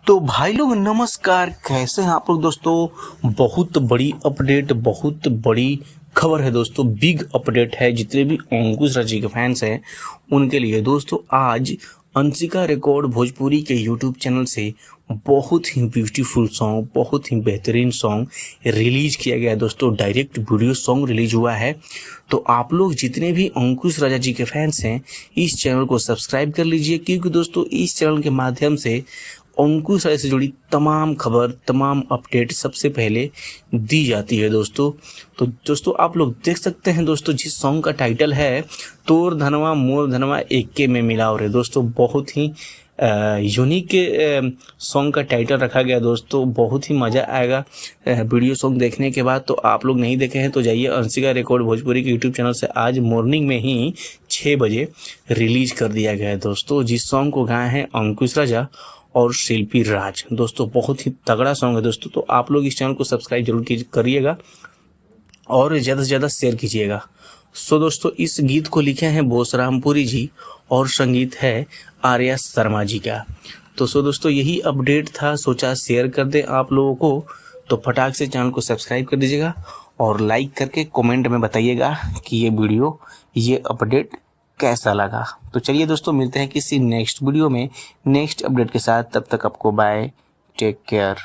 तो भाई लोग नमस्कार, कैसे हैं आप लोग दोस्तों। बहुत बड़ी अपडेट, बहुत बड़ी खबर है दोस्तों, बिग अपडेट है जितने भी अंकुश राजी के फैंस हैं उनके लिए। दोस्तों आज अंशिका रिकॉर्ड भोजपुरी के यूट्यूब चैनल से बहुत ही ब्यूटीफुल सॉन्ग, बहुत ही बेहतरीन सॉन्ग रिलीज किया गया है दोस्तों। डायरेक्ट वीडियो सॉन्ग रिलीज हुआ है। तो आप लोग जितने भी अंकुश राजा जी के फैंस हैं इस चैनल को सब्सक्राइब कर लीजिए, क्योंकि दोस्तों इस चैनल के माध्यम से अंकुश राय से जुड़ी तमाम खबर, तमाम अपडेट सबसे पहले दी जाती है दोस्तों। तो दोस्तों आप लोग देख सकते हैं दोस्तों, जिस सॉन्ग का टाइटल है तोर धनवा मोर धनवा एके में मिलाओ रे। दोस्तों बहुत ही यूनिक सॉन्ग का टाइटल रखा गया दोस्तों। बहुत ही मज़ा आएगा वीडियो सॉन्ग देखने के बाद। तो आप लोग नहीं देखे हैं तो जाइए अंशिका रिकॉर्ड भोजपुरी के यूट्यूब चैनल से, आज मॉर्निंग में ही 6 बजे रिलीज कर दिया गया है दोस्तों। जिस सॉन्ग को गाए हैं अंकुश राजा और शिल्पी राज। दोस्तों बहुत ही तगड़ा सॉन्ग है दोस्तों। तो आप लोग इस चैनल को सब्सक्राइब जरूर करिएगा और ज़्यादा से ज़्यादा शेयर कीजिएगा। सो दोस्तों इस गीत को लिखे हैं बोसरामपुरी जी और संगीत है आर्या शर्मा जी का। तो दोस्तों यही अपडेट था, सोचा शेयर कर दें आप लोगों को। तो फटाक से चैनल को सब्सक्राइब कर दीजिएगा और लाइक करके कमेंट में बताइएगा कि ये वीडियो, ये अपडेट कैसा लगा। तो चलिए दोस्तों मिलते हैं किसी नेक्स्ट वीडियो में नेक्स्ट अपडेट के साथ। तब तक आपको बाय, टेक केयर।